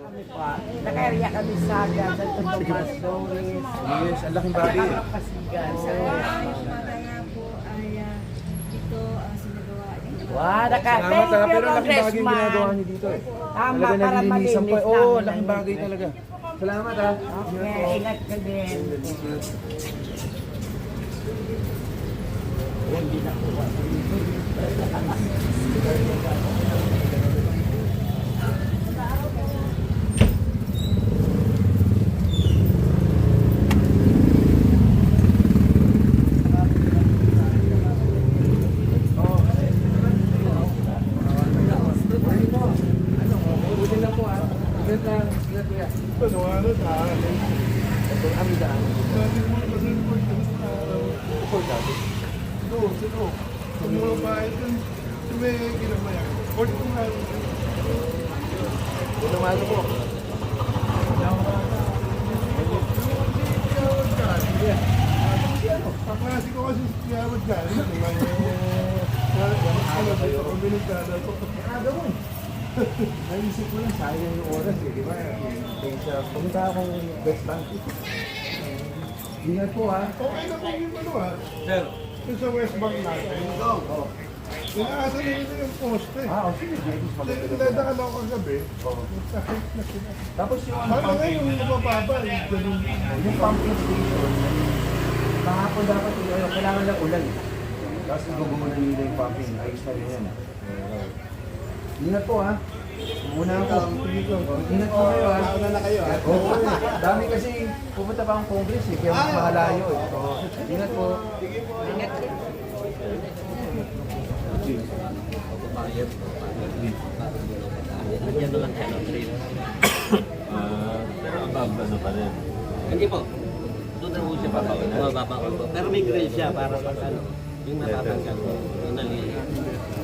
kami pa. Nakaya kami sa Santo Tomas Doris. Yes, ang laking bagay. Kasigan. Yung bata nga po ay ito ang sinagawa niyo. Wow, Salamat thank you, pero laking bagay yung ginagawa Congressman. niyo dito eh. Tama, Talaga para nalilinisan po. malinis Oo, namin laking ang bagay lugar. talaga. Salamat ha. Okay, ingat ka din. Hindi na po. Buti lang po ha. Ingat lang. Ingat kuya. Ito, amidaan. Ito, dati. Ito, malo po. Kasi ko kasi siyawad ka. Naisip ko lang, sayang yung oras eh, di ba? Kaysa pumunta akong best bank. Ingat po ha. Okay na po yung ano ha. Sir. Yung sa West Bank natin. Oo. Inaasan na nila yung poste. Ah, sige. James, maganda. Nilada ka lang kagabi. Oo. Sakit na sila. Tapos yung ano, Paano ngayon yung mababa? Ganun. yung pumping station, kahapon dapat yung ano, kailangan ng ulan. Tapos gugulo nila yung pumping, ayos na rin yan. Ingat po ha. Muna ako. Ingat po kayo ha. Paano na kayo ha? Oo, dami kasi pupunta pa ang Congress eh, kaya mas mahalayo eh. Oo. Ingat po. Lagyan na lang siya ng trail. Pero above ano pa rin. Hindi po. Doon na po siya babawin. Babawin po. Pero may grill siya para pag ano. Yung natatanggal po. Yung naliliit.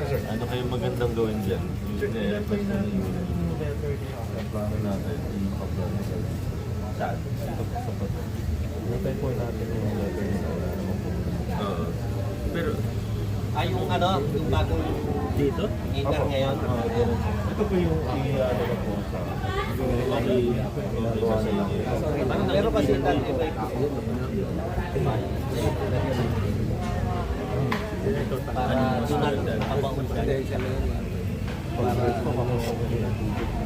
Ano kayong magandang gawin dyan? Yung na-request na yung plano natin, yung kaplano sa Saan? sa pato. Natay po natin yung letter na wala naman po. Oo. Pero, yung ano, yung bagong dito? Inter ngayon? Ito po yung i-ano na po sa ginagawa na lang. Pero kasi dati iba para doon natin pabangon sa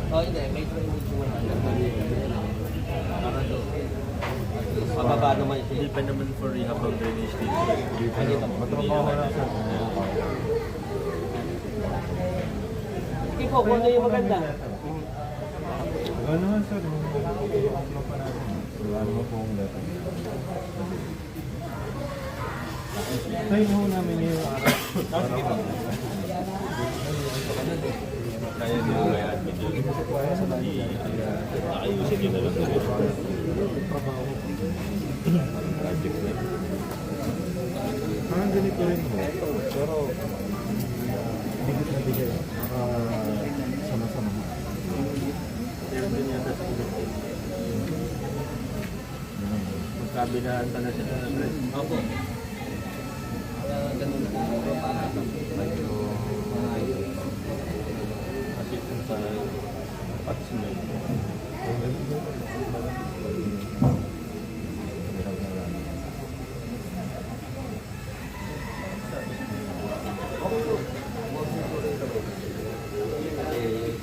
para hindi, may drainage mo para doon. Mababa naman siya. Hindi pa naman for rehab ang drainage dito. Matrabaho na sir. Hindi po, kung ano yung maganda. Ano naman sir, yung upload pa natin. Wala naman po ang letter. Tayo mo namin yung araw. Kaya nyo kaya admit yun. Ayusin nyo na lang sa project na. Parang ganito rin mo. Pero bigit na bigay. Sama-sama. Meron din yata sa ulit. Magkabilaan ka na sila na tres. Opo. Ganun po para Medyo kasi kung sa patsmel.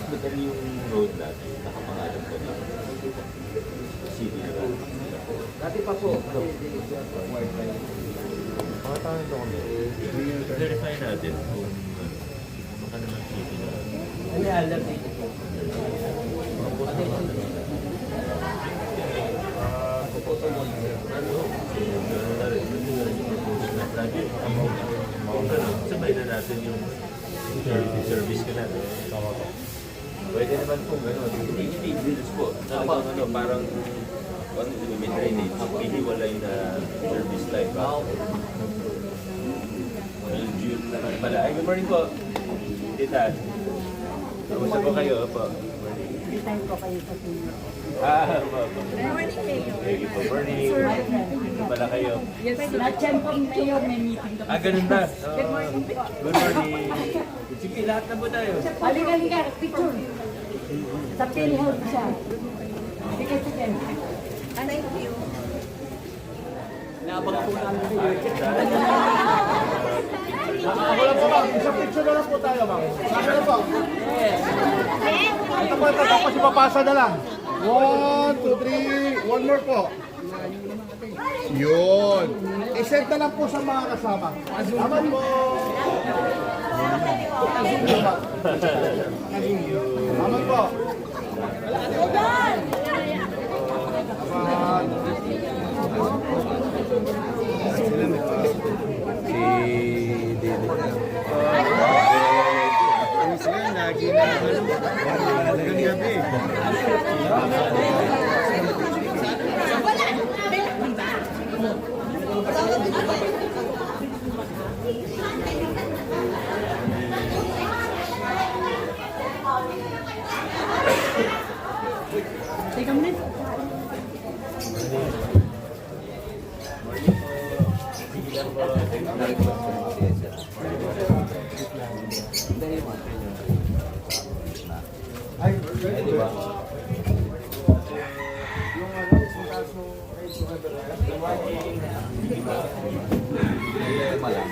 Madali yung road natin, nakapangalan ko na city na lang. dati pa po. Mga tao nito kami, verify natin kung baka naman city na lang. May alert dito po. Puputol. Gano'n na rin yung proposed na project. Sabay na natin yung service ka natin. Pwede naman po gano'n. Hindi bills po. Talagang ano, parang may drainage. Piniwalay na service line ba? LGU naman pala. Ay, good morning po. Tita. Kamusta po kayo? Opo. Time ko kayo sa senior. Opo. Thank you po. Morning. Ano pala kayo? Lahat pong mayor may meeting kami. Ganun ba? Good morning. Sige, lahat na po tayo. Halika, picture. Sa pinhold siya. Sige, sige. Thank you. Nabang po namin sa YouTube. Ako lang po, ma'am. Isang picture na lang po tayo, ma'am. Saan na po? Ito po, tapos ipapasa na lang. 1, 2, 3. One more po. Yun. I-send na lang po sa mga kasama. Salamat po. Salamat po. Teka mo na. Ay, di ba? Yung ano, isang taas ng right to Problema lang.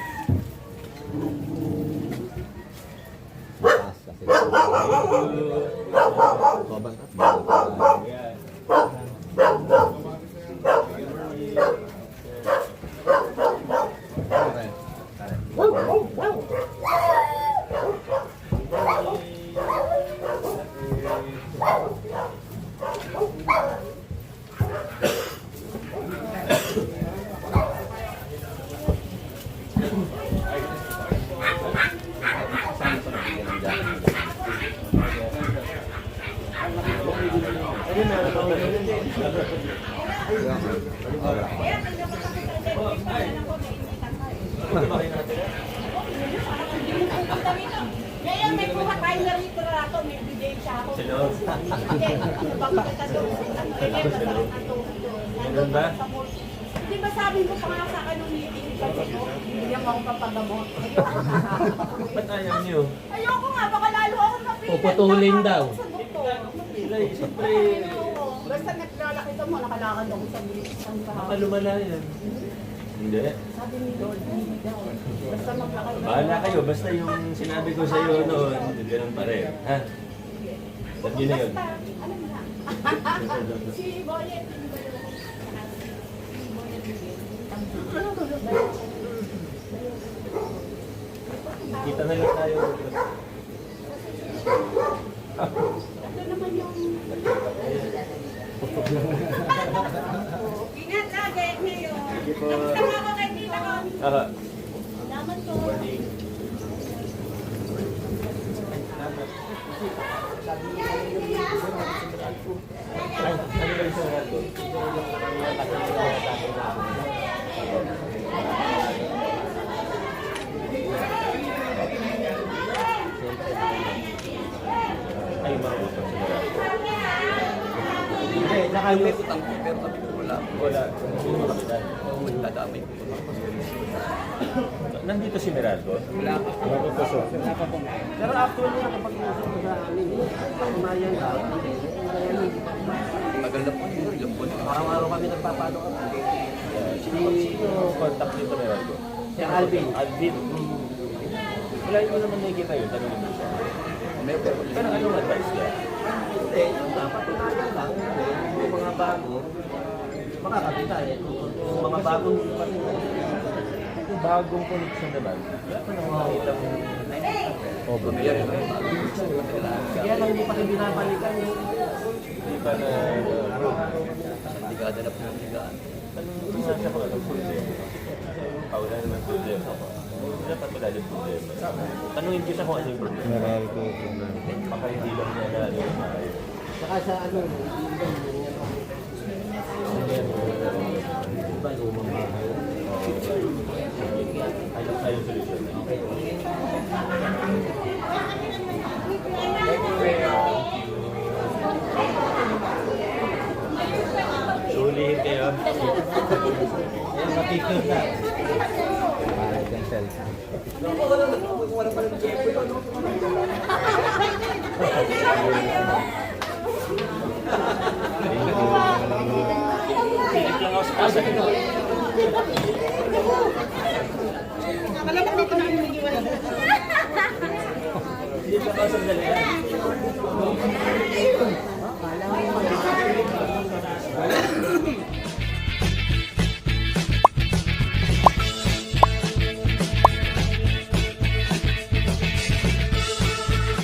Sobrang Ngayon may kuha tayo na rito na ito, may bigay siya ako. Ganun ba? Di ba sabi mo pa nga sa akin nung meeting kasi ko, hindi ako papagamot. Ba't ayaw niyo? Ayoko nga, baka lalo ako napilan. Puputulin daw. Sa doktor. Siyempre, Basta naglalakita mo, nakalakad ako sa bilisan ka. makalumala yan. Hindi. Sabi ni Lord, hindi daw. Basta maglakad ka. Bahala kayo, basta yung sinabi ko sa iyo noon, ganun pa rin. Ha? Sabi niyo na yun. Basta, alam mo na. Si Boyet, hindi ba yun? Si Boyet, Kita na lang tayo. ito naman yung... Ingat lagi, Mayo. Sige po. Tama ako kay tita ko. Salamat po. Ay, ano ba yung sunod ko? Ay, mga utang sa mga. Hindi, nakamit utang ko, pero sabi ko wala. Wala. Hindi mo kapitan. Dadamay ko. Nandito si Meralco? Wala pa po. Wala pa po. Pero actually, nakapag-usap ko sa amin, kumayan ka. Tagal na po yun, ilang buwan. Araw-araw kami nagpapalo ka. Sino contact dito Meralco? Si Alvin. Alvin. Wala ko naman nakikita yun. Tanongin mo siya. Pero anong advice niya? Hindi, yung dapat tunayan lang. Yung mga bago, makakapita eh. Yung mga bagong Kung bagong connection naman, wala pa nang makakita mo. Pamilya rin ang bago. Kaya lang hindi pa rin binabalikan yung Hindi pa na... digada na pinagdigaan. Tanongin mo nga siya kung anong problema. Wala naman problema ko. Dapat wala yung problema. Tanungin ko siya kung ano yung problema. Baka hindi lang niya na ano yung maayos. Saka sa ano, iba lumang bahay. Ayos tayo solusyon. Sulihin kayo. Ayan, mapicture na. Para cancel. Dito ka sa dali.